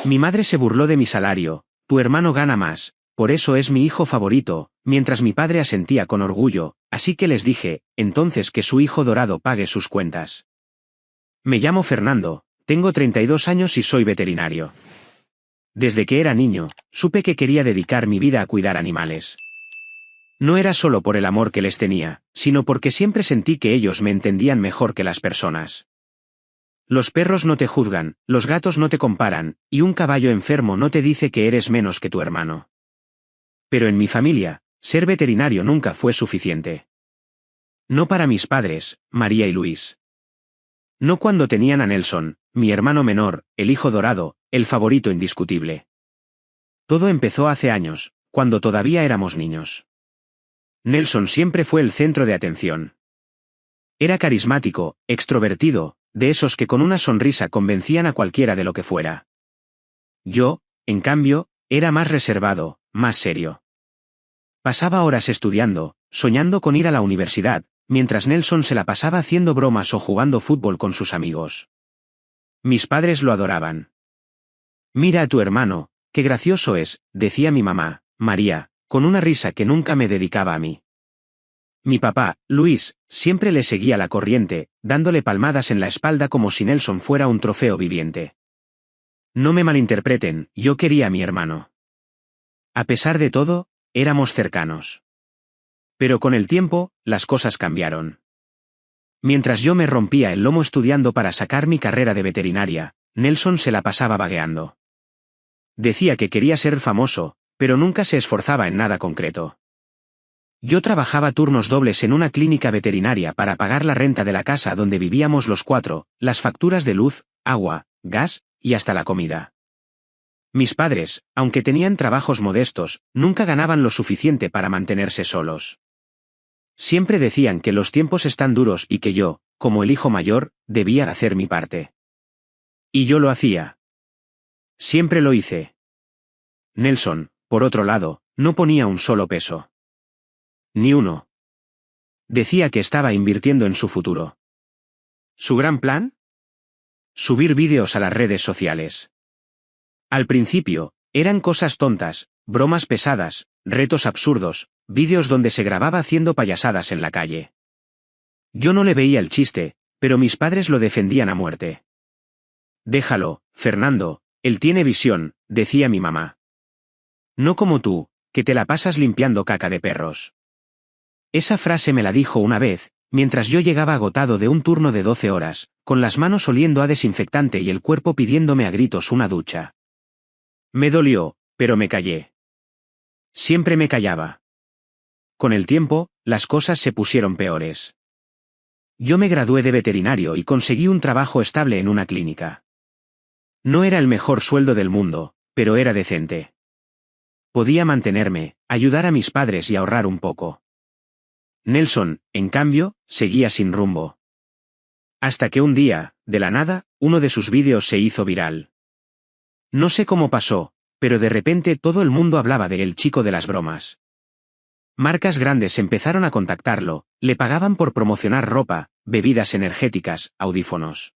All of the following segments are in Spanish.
Mi madre se burló de mi salario. Tu hermano gana más, por eso es mi hijo favorito, mientras mi padre asentía con orgullo, así que les dije, entonces que su hijo dorado pague sus cuentas. Me llamo Fernando, tengo 32 años y soy veterinario. Desde que era niño, supe que quería dedicar mi vida a cuidar animales. No era solo por el amor que les tenía, sino porque siempre sentí que ellos me entendían mejor que las personas. Los perros no te juzgan, los gatos no te comparan, y un caballo enfermo no te dice que eres menos que tu hermano. Pero en mi familia, ser veterinario nunca fue suficiente. No para mis padres, María y Luis. No cuando tenían a Nelson, mi hermano menor, el hijo dorado, el favorito indiscutible. Todo empezó hace años, cuando todavía éramos niños. Nelson siempre fue el centro de atención. Era carismático, extrovertido, de esos que con una sonrisa convencían a cualquiera de lo que fuera. Yo, en cambio, era más reservado, más serio. Pasaba horas estudiando, soñando con ir a la universidad, mientras Nelson se la pasaba haciendo bromas o jugando fútbol con sus amigos. Mis padres lo adoraban. Mira a tu hermano, qué gracioso es, decía mi mamá, María, con una risa que nunca me dedicaba a mí. Mi papá, Luis, siempre le seguía la corriente, dándole palmadas en la espalda como si Nelson fuera un trofeo viviente. No me malinterpreten, yo quería a mi hermano. A pesar de todo, éramos cercanos. Pero con el tiempo, las cosas cambiaron. Mientras yo me rompía el lomo estudiando para sacar mi carrera de veterinaria, Nelson se la pasaba vagueando. Decía que quería ser famoso, pero nunca se esforzaba en nada concreto. Yo trabajaba turnos dobles en una clínica veterinaria para pagar la renta de la casa donde vivíamos los cuatro, las facturas de luz, agua, gas, y hasta la comida. Mis padres, aunque tenían trabajos modestos, nunca ganaban lo suficiente para mantenerse solos. Siempre decían que los tiempos están duros y que yo, como el hijo mayor, debía hacer mi parte. Y yo lo hacía. Siempre lo hice. Nelson, por otro lado, no ponía un solo peso. Ni uno. Decía que estaba invirtiendo en su futuro. ¿Su gran plan? Subir vídeos a las redes sociales. Al principio, eran cosas tontas, bromas pesadas, retos absurdos, vídeos donde se grababa haciendo payasadas en la calle. Yo no le veía el chiste, pero mis padres lo defendían a muerte. Déjalo, Fernando, él tiene visión, decía mi mamá. No como tú, que te la pasas limpiando caca de perros. Esa frase me la dijo una vez, mientras yo llegaba agotado de un turno de 12 horas, con las manos oliendo a desinfectante y el cuerpo pidiéndome a gritos una ducha. Me dolió, pero me callé. Siempre me callaba. Con el tiempo, las cosas se pusieron peores. Yo me gradué de veterinario y conseguí un trabajo estable en una clínica. No era el mejor sueldo del mundo, pero era decente. Podía mantenerme, ayudar a mis padres y ahorrar un poco. Nelson, en cambio, seguía sin rumbo. Hasta que un día, de la nada, uno de sus vídeos se hizo viral. No sé cómo pasó, pero de repente todo el mundo hablaba de el chico de las bromas. Marcas grandes empezaron a contactarlo, le pagaban por promocionar ropa, bebidas energéticas, audífonos.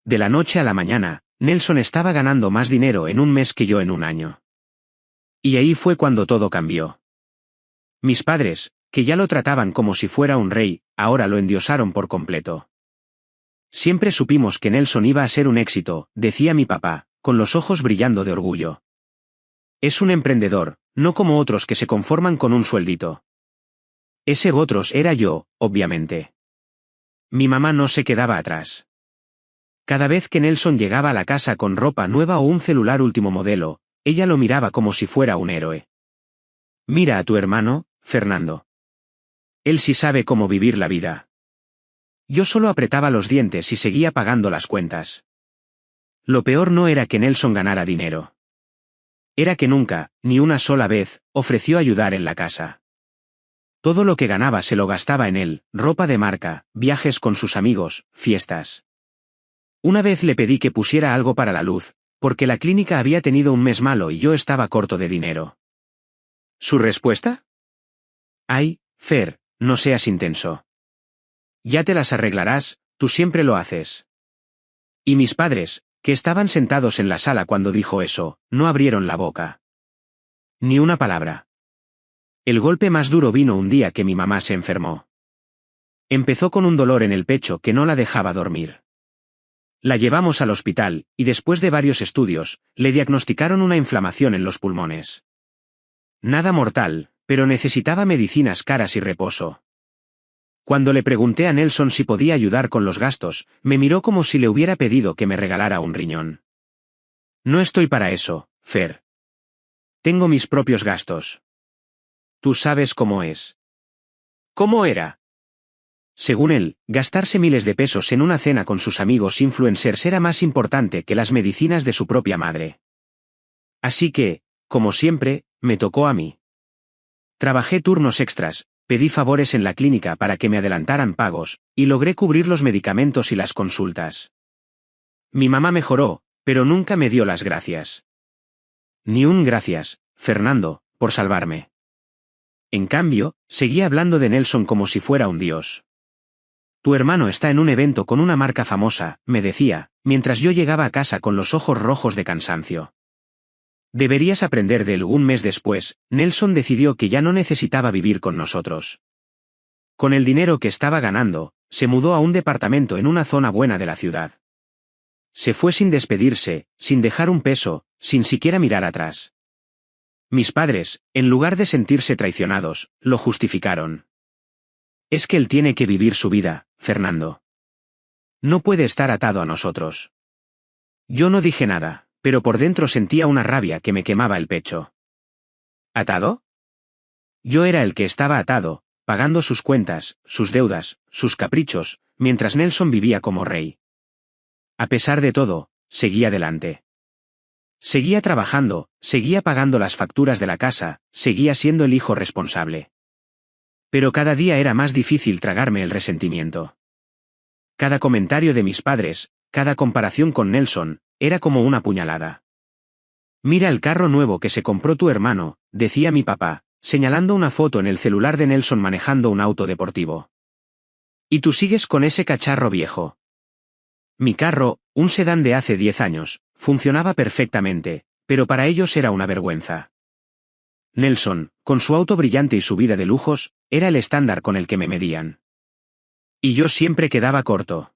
De la noche a la mañana, Nelson estaba ganando más dinero en un mes que yo en un año. Y ahí fue cuando todo cambió. Mis padres, que ya lo trataban como si fuera un rey, ahora lo endiosaron por completo. Siempre supimos que Nelson iba a ser un éxito, decía mi papá, con los ojos brillando de orgullo. Es un emprendedor, no como otros que se conforman con un sueldito. Ese otros era yo, obviamente. Mi mamá no se quedaba atrás. Cada vez que Nelson llegaba a la casa con ropa nueva o un celular último modelo, ella lo miraba como si fuera un héroe. Mira a tu hermano, Fernando. Él sí sabe cómo vivir la vida. Yo solo apretaba los dientes y seguía pagando las cuentas. Lo peor no era que Nelson ganara dinero. Era que nunca, ni una sola vez, ofreció ayudar en la casa. Todo lo que ganaba se lo gastaba en él, ropa de marca, viajes con sus amigos, fiestas. Una vez le pedí que pusiera algo para la luz, porque la clínica había tenido un mes malo y yo estaba corto de dinero. ¿Su respuesta? Ay, Fer, no seas intenso. Ya te las arreglarás, tú siempre lo haces. Y mis padres, que estaban sentados en la sala cuando dijo eso, no abrieron la boca. Ni una palabra. El golpe más duro vino un día que mi mamá se enfermó. Empezó con un dolor en el pecho que no la dejaba dormir. La llevamos al hospital, y después de varios estudios, le diagnosticaron una inflamación en los pulmones. Nada mortal, pero necesitaba medicinas caras y reposo. Cuando le pregunté a Nelson si podía ayudar con los gastos, me miró como si le hubiera pedido que me regalara un riñón. No estoy para eso, Fer. Tengo mis propios gastos. Tú sabes cómo es. ¿Cómo era? Según él, gastarse miles de pesos en una cena con sus amigos influencers era más importante que las medicinas de su propia madre. Así que, como siempre, me tocó a mí. Trabajé turnos extras, pedí favores en la clínica para que me adelantaran pagos, y logré cubrir los medicamentos y las consultas. Mi mamá mejoró, pero nunca me dio las gracias. Ni un gracias, Fernando, por salvarme. En cambio, seguía hablando de Nelson como si fuera un dios. Tu hermano está en un evento con una marca famosa, me decía, mientras yo llegaba a casa con los ojos rojos de cansancio. Deberías aprender de él. Un mes después, Nelson decidió que ya no necesitaba vivir con nosotros. Con el dinero que estaba ganando, se mudó a un departamento en una zona buena de la ciudad. Se fue sin despedirse, sin dejar un peso, sin siquiera mirar atrás. Mis padres, en lugar de sentirse traicionados, lo justificaron. Es que él tiene que vivir su vida, Fernando. No puede estar atado a nosotros. Yo no dije nada, pero por dentro sentía una rabia que me quemaba el pecho. ¿Atado? Yo era el que estaba atado, pagando sus cuentas, sus deudas, sus caprichos, mientras Nelson vivía como rey. A pesar de todo, seguía adelante. Seguía trabajando, seguía pagando las facturas de la casa, seguía siendo el hijo responsable. Pero cada día era más difícil tragarme el resentimiento. Cada comentario de mis padres, cada comparación con Nelson, era como una puñalada. Mira el carro nuevo que se compró tu hermano, decía mi papá, señalando una foto en el celular de Nelson manejando un auto deportivo. Y tú sigues con ese cacharro viejo. Mi carro, un sedán de hace 10 años, funcionaba perfectamente, pero para ellos era una vergüenza. Nelson, con su auto brillante y su vida de lujos, era el estándar con el que me medían. Y yo siempre quedaba corto.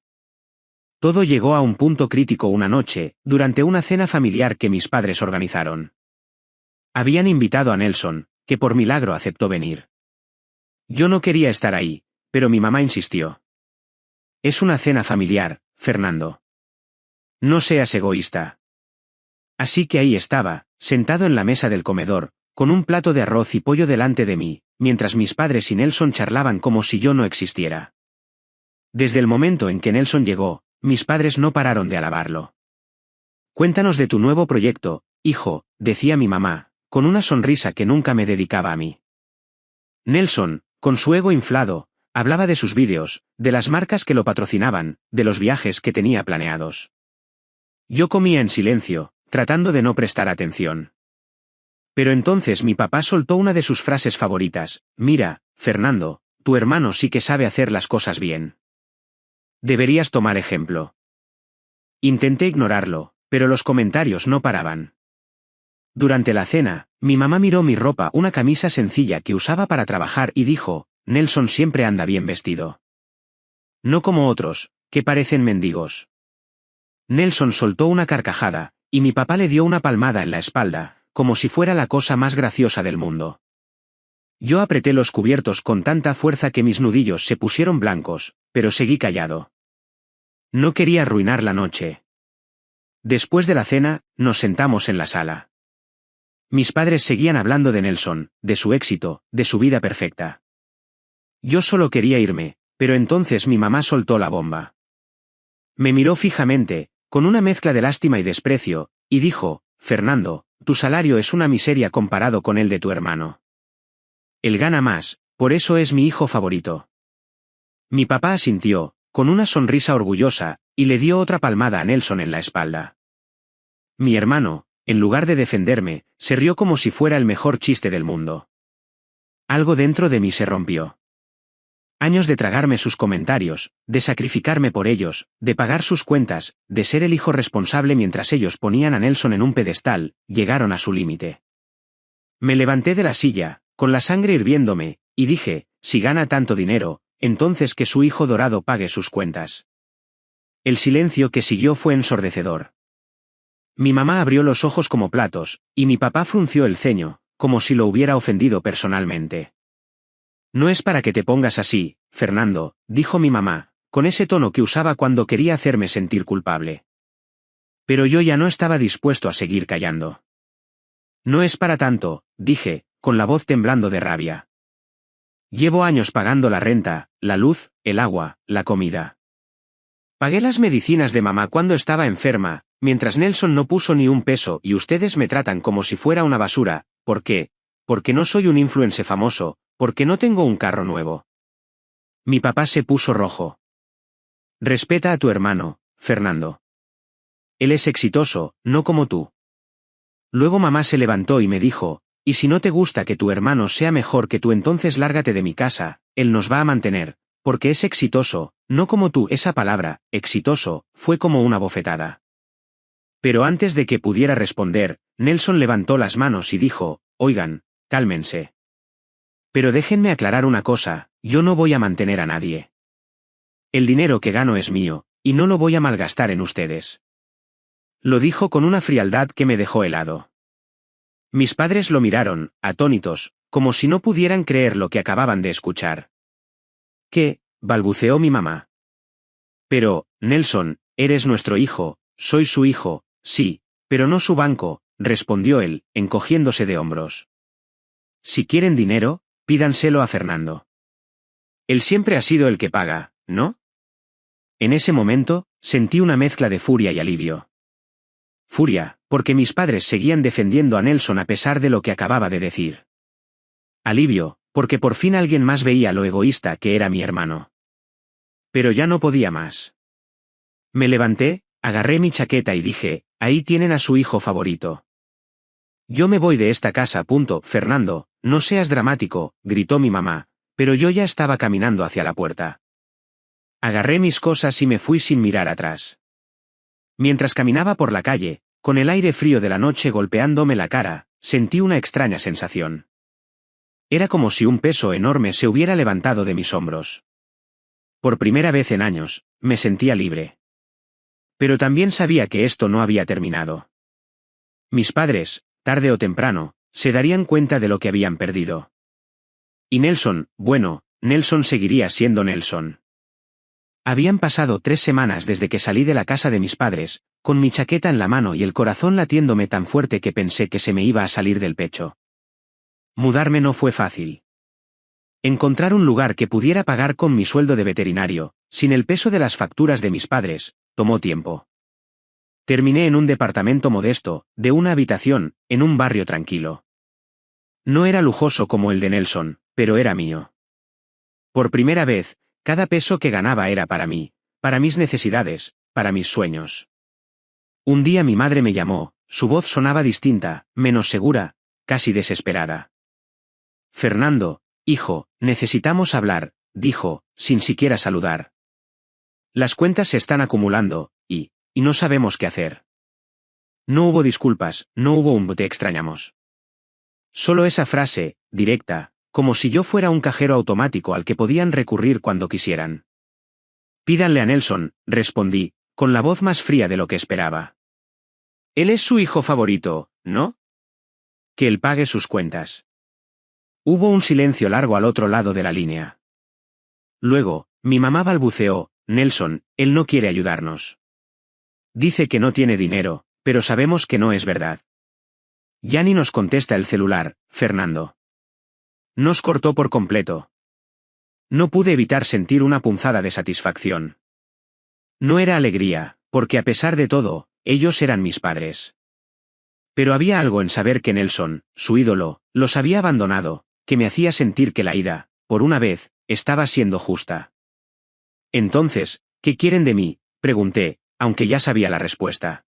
Todo llegó a un punto crítico una noche, durante una cena familiar que mis padres organizaron. Habían invitado a Nelson, que por milagro aceptó venir. Yo no quería estar ahí, pero mi mamá insistió. Es una cena familiar, Fernando. No seas egoísta. Así que ahí estaba, sentado en la mesa del comedor, con un plato de arroz y pollo delante de mí, mientras mis padres y Nelson charlaban como si yo no existiera. Desde el momento en que Nelson llegó, mis padres no pararon de alabarlo. Cuéntanos de tu nuevo proyecto, hijo, decía mi mamá, con una sonrisa que nunca me dedicaba a mí. Nelson, con su ego inflado, hablaba de sus vídeos, de las marcas que lo patrocinaban, de los viajes que tenía planeados. Yo comía en silencio, tratando de no prestar atención. Pero entonces mi papá soltó una de sus frases favoritas: mira, Fernando, tu hermano sí que sabe hacer las cosas bien. Deberías tomar ejemplo. Intenté ignorarlo, pero los comentarios no paraban. Durante la cena, mi mamá miró mi ropa, una camisa sencilla que usaba para trabajar, y dijo: Nelson siempre anda bien vestido. No como otros, que parecen mendigos. Nelson soltó una carcajada, y mi papá le dio una palmada en la espalda, como si fuera la cosa más graciosa del mundo. Yo apreté los cubiertos con tanta fuerza que mis nudillos se pusieron blancos, pero seguí callado. No quería arruinar la noche. Después de la cena, nos sentamos en la sala. Mis padres seguían hablando de Nelson, de su éxito, de su vida perfecta. Yo solo quería irme, pero entonces mi mamá soltó la bomba. Me miró fijamente, con una mezcla de lástima y desprecio, y dijo: Fernando, tu salario es una miseria comparado con el de tu hermano. Él gana más, por eso es mi hijo favorito. Mi papá asintió, con una sonrisa orgullosa, y le dio otra palmada a Nelson en la espalda. Mi hermano, en lugar de defenderme, se rió como si fuera el mejor chiste del mundo. Algo dentro de mí se rompió. Años de tragarme sus comentarios, de sacrificarme por ellos, de pagar sus cuentas, de ser el hijo responsable mientras ellos ponían a Nelson en un pedestal, llegaron a su límite. Me levanté de la silla, con la sangre hirviéndome, y dije, si gana tanto dinero, entonces que su hijo dorado pague sus cuentas. El silencio que siguió fue ensordecedor. Mi mamá abrió los ojos como platos, y mi papá frunció el ceño, como si lo hubiera ofendido personalmente. No es para que te pongas así, Fernando, dijo mi mamá, con ese tono que usaba cuando quería hacerme sentir culpable. Pero yo ya no estaba dispuesto a seguir callando. No es para tanto, dije, con la voz temblando de rabia. Llevo años pagando la renta, la luz, el agua, la comida. Pagué las medicinas de mamá cuando estaba enferma, mientras Nelson no puso ni un peso y ustedes me tratan como si fuera una basura. ¿Por qué? Porque no soy un influencer famoso, porque no tengo un carro nuevo. Mi papá se puso rojo. Respeta a tu hermano, Fernando. Él es exitoso, no como tú. Luego mamá se levantó y me dijo, y si no te gusta que tu hermano sea mejor que tú entonces lárgate de mi casa, él nos va a mantener, porque es exitoso, no como tú. Esa palabra, exitoso, fue como una bofetada. Pero antes de que pudiera responder, Nelson levantó las manos y dijo, oigan, cálmense. Pero déjenme aclarar una cosa, yo no voy a mantener a nadie. El dinero que gano es mío, y no lo voy a malgastar en ustedes. Lo dijo con una frialdad que me dejó helado. Mis padres lo miraron, atónitos, como si no pudieran creer lo que acababan de escuchar. ¿Qué? Balbuceó mi mamá. Pero, Nelson, eres nuestro hijo, soy su hijo, sí, pero no su banco, respondió él, encogiéndose de hombros. Si quieren dinero, pídanselo a Fernando. Él siempre ha sido el que paga, ¿no? En ese momento, sentí una mezcla de furia y alivio. Furia, porque mis padres seguían defendiendo a Nelson a pesar de lo que acababa de decir. Alivio, porque por fin alguien más veía lo egoísta que era mi hermano. Pero ya no podía más. Me levanté, agarré mi chaqueta y dije, ahí tienen a su hijo favorito. Yo me voy de esta casa. Fernando, no seas dramático, gritó mi mamá, pero yo ya estaba caminando hacia la puerta. Agarré mis cosas y me fui sin mirar atrás. Mientras caminaba por la calle, con el aire frío de la noche golpeándome la cara, sentí una extraña sensación. Era como si un peso enorme se hubiera levantado de mis hombros. Por primera vez en años, me sentía libre. Pero también sabía que esto no había terminado. Mis padres, tarde o temprano, se darían cuenta de lo que habían perdido. Y Nelson, bueno, Nelson seguiría siendo Nelson. Habían pasado 3 semanas desde que salí de la casa de mis padres, con mi chaqueta en la mano y el corazón latiéndome tan fuerte que pensé que se me iba a salir del pecho. Mudarme no fue fácil. Encontrar un lugar que pudiera pagar con mi sueldo de veterinario, sin el peso de las facturas de mis padres, tomó tiempo. Terminé en un departamento modesto, de una habitación, en un barrio tranquilo. No era lujoso como el de Nelson, pero era mío. Por primera vez, cada peso que ganaba era para mí, para mis necesidades, para mis sueños. Un día mi madre me llamó, su voz sonaba distinta, menos segura, casi desesperada. Fernando, hijo, necesitamos hablar, dijo, sin siquiera saludar. Las cuentas se están acumulando, y no sabemos qué hacer. No hubo disculpas, no hubo un te extrañamos. Solo esa frase, directa, como si yo fuera un cajero automático al que podían recurrir cuando quisieran. Pídanle a Nelson, respondí, con la voz más fría de lo que esperaba. Él es su hijo favorito, ¿no? Que él pague sus cuentas. Hubo un silencio largo al otro lado de la línea. Luego, mi mamá balbuceó, Nelson, él no quiere ayudarnos. Dice que no tiene dinero, pero sabemos que no es verdad. Ya ni nos contesta el celular, Fernando. Nos cortó por completo. No pude evitar sentir una punzada de satisfacción. No era alegría, porque a pesar de todo, ellos eran mis padres. Pero había algo en saber que Nelson, su ídolo, los había abandonado, que me hacía sentir que la ida, por una vez, estaba siendo justa. Entonces, ¿qué quieren de mí?, pregunté, aunque ya sabía la respuesta.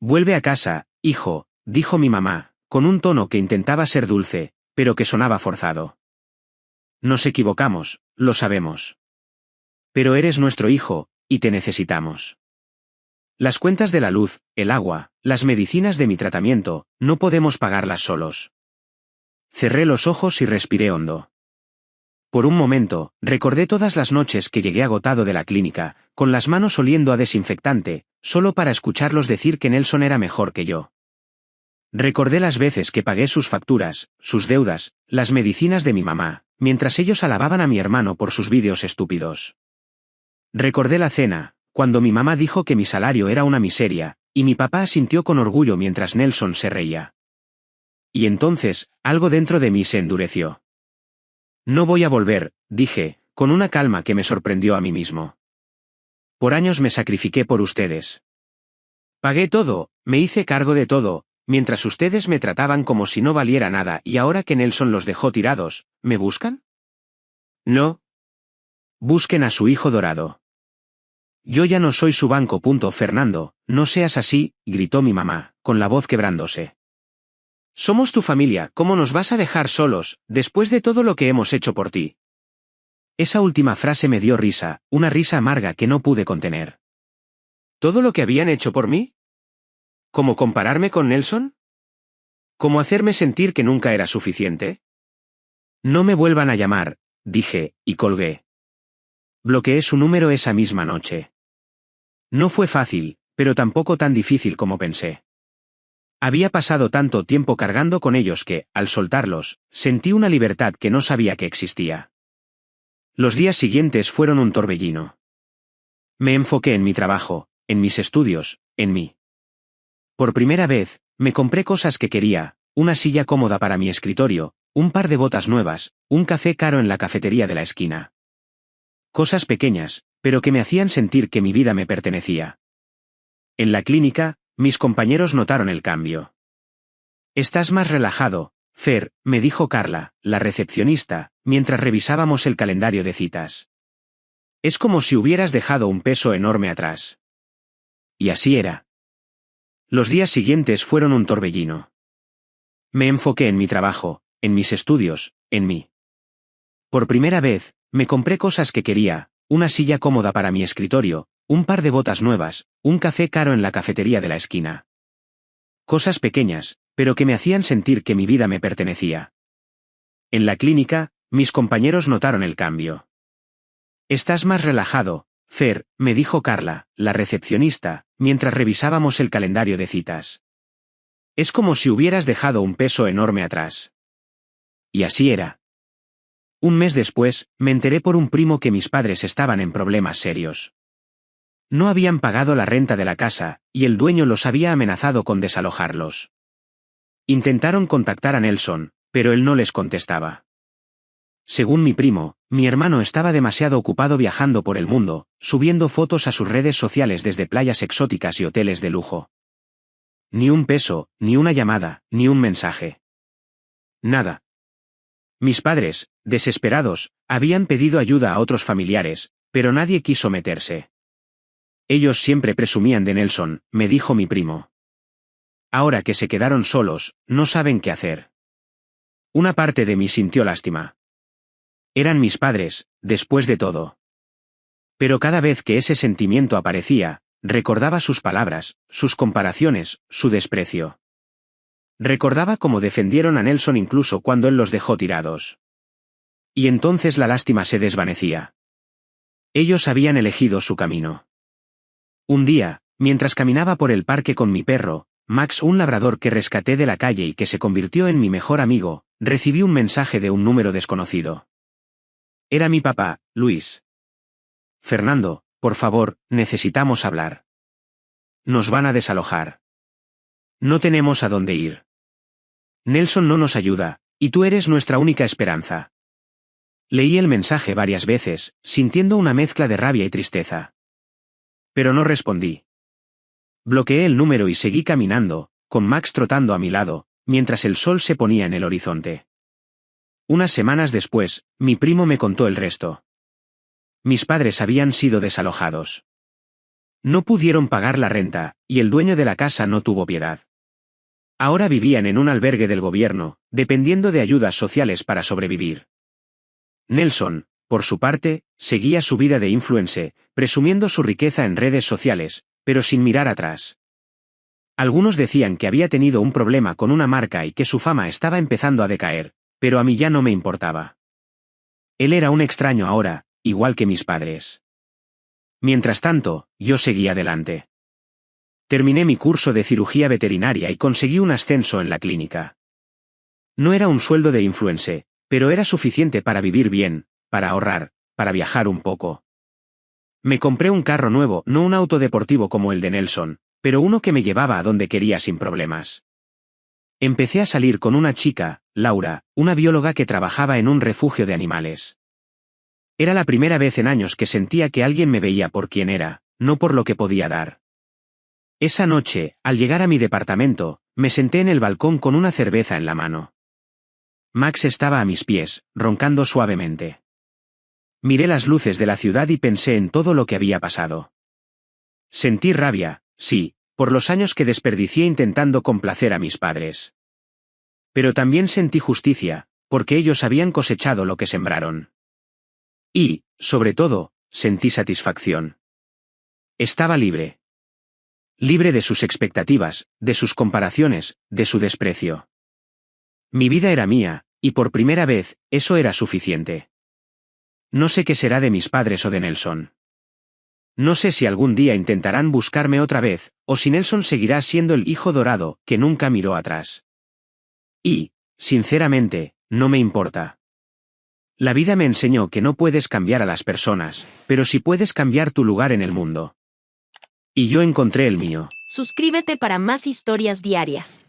Vuelve a casa, hijo, dijo mi mamá, con un tono que intentaba ser dulce, pero que sonaba forzado. Nos equivocamos, lo sabemos. Pero eres nuestro hijo, y te necesitamos. Las cuentas de la luz, el agua, las medicinas de mi tratamiento, no podemos pagarlas solos. Cerré los ojos y respiré hondo. Por un momento, recordé todas las noches que llegué agotado de la clínica, con las manos oliendo a desinfectante, solo para escucharlos decir que Nelson era mejor que yo. Recordé las veces que pagué sus facturas, sus deudas, las medicinas de mi mamá, mientras ellos alababan a mi hermano por sus vídeos estúpidos. Recordé la cena, cuando mi mamá dijo que mi salario era una miseria, y mi papá asintió con orgullo mientras Nelson se reía. Y entonces, algo dentro de mí se endureció. No voy a volver, dije, con una calma que me sorprendió a mí mismo. Por años me sacrifiqué por ustedes. Pagué todo, me hice cargo de todo, mientras ustedes me trataban como si no valiera nada y ahora que Nelson los dejó tirados, ¿me buscan? No. Busquen a su hijo dorado. Yo ya no soy su banco. Fernando, no seas así, gritó mi mamá, con la voz quebrándose. Somos tu familia, ¿cómo nos vas a dejar solos, después de todo lo que hemos hecho por ti? Esa última frase me dio risa, una risa amarga que no pude contener. ¿Todo lo que habían hecho por mí? ¿Cómo compararme con Nelson? ¿Cómo hacerme sentir que nunca era suficiente? No me vuelvan a llamar, dije, y colgué. Bloqueé su número esa misma noche. No fue fácil, pero tampoco tan difícil como pensé. Había pasado tanto tiempo cargando con ellos que, al soltarlos, sentí una libertad que no sabía que existía. Los días siguientes fueron un torbellino. Me enfoqué en mi trabajo, en mis estudios, en mí. Por primera vez, me compré cosas que quería, una silla cómoda para mi escritorio, un par de botas nuevas, un café caro en la cafetería de la esquina. Cosas pequeñas, pero que me hacían sentir que mi vida me pertenecía. En la clínica, mis compañeros notaron el cambio. Estás más relajado, Fer, me dijo Carla, la recepcionista, mientras revisábamos el calendario de citas. Es como si hubieras dejado un peso enorme atrás. Y así era. Los días siguientes fueron un torbellino. Me enfoqué en mi trabajo, en mis estudios, en mí. Por primera vez, me compré cosas que quería, una silla cómoda para mi escritorio, un par de botas nuevas, un café caro en la cafetería de la esquina. Cosas pequeñas, pero que me hacían sentir que mi vida me pertenecía. En la clínica, mis compañeros notaron el cambio. Estás más relajado, Fer, me dijo Carla, la recepcionista, mientras revisábamos el calendario de citas. Es como si hubieras dejado un peso enorme atrás. Y así era. Un mes después, me enteré por un primo que mis padres estaban en problemas serios. No habían pagado la renta de la casa, y el dueño los había amenazado con desalojarlos. Intentaron contactar a Nelson, pero él no les contestaba. Según mi primo, mi hermano estaba demasiado ocupado viajando por el mundo, subiendo fotos a sus redes sociales desde playas exóticas y hoteles de lujo. Ni un peso, ni una llamada, ni un mensaje. Nada. Mis padres, desesperados, habían pedido ayuda a otros familiares, pero nadie quiso meterse. Ellos siempre presumían de Nelson, me dijo mi primo. Ahora que se quedaron solos, no saben qué hacer. Una parte de mí sintió lástima. Eran mis padres, después de todo. Pero cada vez que ese sentimiento aparecía, recordaba sus palabras, sus comparaciones, su desprecio. Recordaba cómo defendieron a Nelson incluso cuando él los dejó tirados. Y entonces la lástima se desvanecía. Ellos habían elegido su camino. Un día, mientras caminaba por el parque con mi perro, Max, un labrador que rescaté de la calle y que se convirtió en mi mejor amigo, recibí un mensaje de un número desconocido. Era mi papá, Luis. Fernando, por favor, necesitamos hablar. Nos van a desalojar. No tenemos a dónde ir. Nelson no nos ayuda, y tú eres nuestra única esperanza. Leí el mensaje varias veces, sintiendo una mezcla de rabia y tristeza. Pero no respondí. Bloqueé el número y seguí caminando, con Max trotando a mi lado, mientras el sol se ponía en el horizonte. Unas semanas después, mi primo me contó el resto. Mis padres habían sido desalojados. No pudieron pagar la renta, y el dueño de la casa no tuvo piedad. Ahora vivían en un albergue del gobierno, dependiendo de ayudas sociales para sobrevivir. Nelson, por su parte, seguía su vida de influencer, presumiendo su riqueza en redes sociales, pero sin mirar atrás. Algunos decían que había tenido un problema con una marca y que su fama estaba empezando a decaer, pero a mí ya no me importaba. Él era un extraño ahora, igual que mis padres. Mientras tanto, yo seguía adelante. Terminé mi curso de cirugía veterinaria y conseguí un ascenso en la clínica. No era un sueldo de influencer, pero era suficiente para vivir bien, para ahorrar, para viajar un poco. Me compré un carro nuevo, no un auto deportivo como el de Nelson, pero uno que me llevaba a donde quería sin problemas. Empecé a salir con una chica, Laura, una bióloga que trabajaba en un refugio de animales. Era la primera vez en años que sentía que alguien me veía por quien era, no por lo que podía dar. Esa noche, al llegar a mi departamento, me senté en el balcón con una cerveza en la mano. Max estaba a mis pies, roncando suavemente. Miré las luces de la ciudad y pensé en todo lo que había pasado. Sentí rabia, sí, por los años que desperdicié intentando complacer a mis padres. Pero también sentí justicia, porque ellos habían cosechado lo que sembraron. Y, sobre todo, sentí satisfacción. Estaba libre. Libre de sus expectativas, de sus comparaciones, de su desprecio. Mi vida era mía, y por primera vez, eso era suficiente. No sé qué será de mis padres o de Nelson. No sé si algún día intentarán buscarme otra vez, o si Nelson seguirá siendo el hijo dorado, que nunca miró atrás. Y, sinceramente, no me importa. La vida me enseñó que no puedes cambiar a las personas, pero sí puedes cambiar tu lugar en el mundo. Y yo encontré el mío. Suscríbete para más historias diarias.